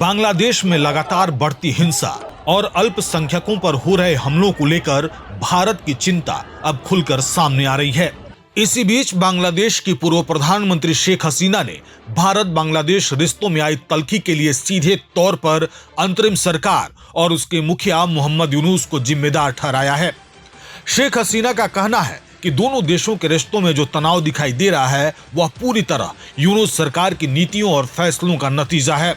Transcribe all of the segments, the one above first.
बांग्लादेश में लगातार बढ़ती हिंसा और अल्पसंख्यकों पर हो रहे हमलों को लेकर भारत की चिंता अब खुलकर सामने आ रही है। इसी बीच बांग्लादेश की पूर्व प्रधानमंत्री शेख हसीना ने भारत बांग्लादेश रिश्तों में आई तल्खी के लिए सीधे तौर पर अंतरिम सरकार और उसके मुखिया मोहम्मद यूनुस को जिम्मेदार ठहराया है। शेख हसीना का कहना है कि दोनों देशों के रिश्तों में जो तनाव दिखाई दे रहा है वह पूरी तरह यूनुस सरकार की नीतियों और फैसलों का नतीजा है।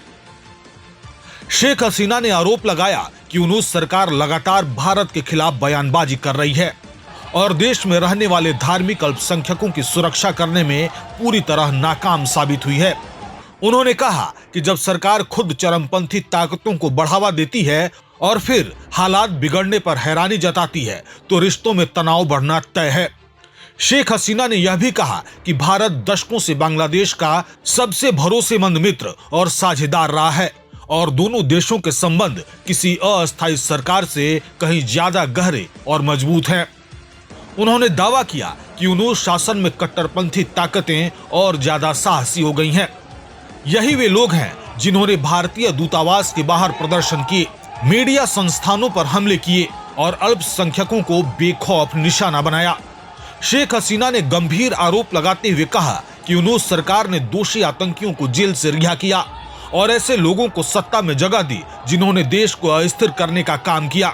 शेख हसीना ने आरोप लगाया कि यूनुस सरकार लगातार भारत के खिलाफ बयानबाजी कर रही है और देश में रहने वाले धार्मिक अल्पसंख्यकों की सुरक्षा करने में पूरी तरह नाकाम साबित हुई है। उन्होंने कहा कि जब सरकार खुद चरमपंथी ताकतों को बढ़ावा देती है और फिर हालात बिगड़ने पर हैरानी जताती है तो रिश्तों में तनाव बढ़ना तय है। शेख हसीना ने यह भी कहा कि भारत दशकों से बांग्लादेश का सबसे भरोसेमंद मित्र और साझेदार रहा है और दोनों देशों के संबंध किसी अस्थायी सरकार से कहीं ज्यादा गहरे और मजबूत हैं। उन्होंने दावा किया कि यूनुस शासन में कट्टरपंथी ताकतें और ज्यादा साहसी हो गई हैं। यही वे लोग हैं जिन्होंने भारतीय दूतावास के बाहर प्रदर्शन किए, मीडिया संस्थानों पर हमले किए और अल्पसंख्यकों को बेखौफ निशाना बनाया। शेख हसीना ने गंभीर आरोप लगाते हुए कहा कि यूनुस सरकार ने दोषी आतंकियों को जेल से रिहा किया और ऐसे लोगों को सत्ता में जगह दी जिन्होंने देश को अस्थिर करने का काम किया।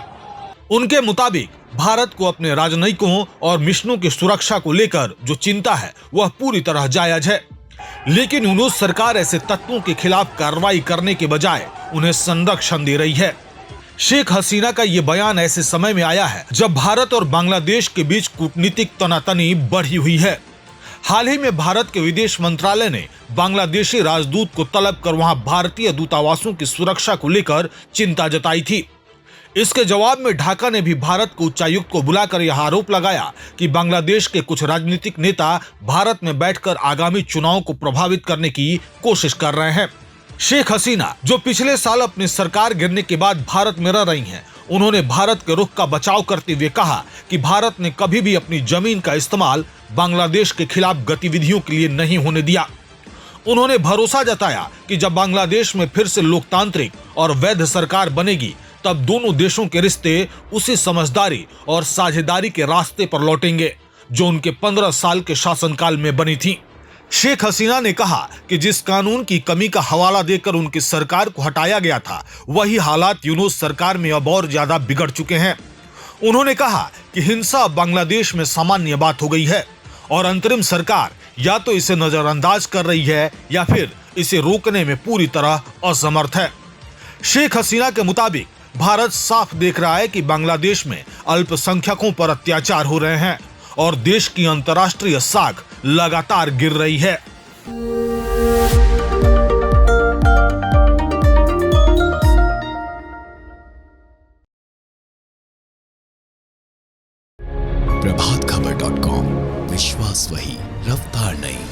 उनके मुताबिक भारत को अपने राजनयिकों और मिशनों की सुरक्षा को लेकर जो चिंता है वह पूरी तरह जायज है, लेकिन यूनुस सरकार ऐसे तत्वों के खिलाफ कार्रवाई करने के बजाय उन्हें संरक्षण दे रही है। शेख हसीना का ये बयान ऐसे समय में आया है जब भारत और बांग्लादेश के बीच कूटनीतिक तनातनी बढ़ी हुई है। हाल ही में भारत के विदेश मंत्रालय ने बांग्लादेशी राजदूत को तलब कर वहां भारतीय दूतावासों की सुरक्षा को लेकर चिंता जताई थी। इसके जवाब में ढाका ने भी भारत के उच्चायुक्त को बुलाकर यह आरोप लगाया कि बांग्लादेश के कुछ राजनीतिक नेता भारत में बैठकर आगामी चुनाव को प्रभावित करने की कोशिश कर रहे हैं। शेख हसीना, जो पिछले साल अपनी सरकार गिरने के बाद भारत में रह रही हैं, उन्होंने भारत के रुख का बचाव करते हुए कहा कि भारत ने कभी भी अपनी जमीन का इस्तेमाल बांग्लादेश के खिलाफ गतिविधियों के लिए नहीं होने दिया। उन्होंने भरोसा जताया कि जब बांग्लादेश में फिर से लोकतांत्रिक और वैध सरकार बनेगी तब दोनों देशों के रिश्ते उसी समझदारी और साझेदारी के रास्ते पर लौटेंगे जो उनके 15 साल के शासनकाल में बनी थी। शेख हसीना ने कहा कि जिस कानून की कमी का हवाला देकर उनकी सरकार को हटाया गया था वही हालात यूनुस सरकार में अब और ज्यादा बिगड़ चुके हैं। उन्होंने कहा कि हिंसा बांग्लादेश में सामान्य बात हो गई है और अंतरिम सरकार या तो इसे नजरअंदाज कर रही है या फिर इसे रोकने में पूरी तरह असमर्थ है। शेख हसीना के मुताबिक भारत साफ देख रहा है कि बांग्लादेश में अल्पसंख्यकों पर अत्याचार हो रहे हैं और देश की अंतर्राष्ट्रीय साख लगातार गिर रही है। प्रभातखबर.com, विश्वास वही, रफ्तार नहीं।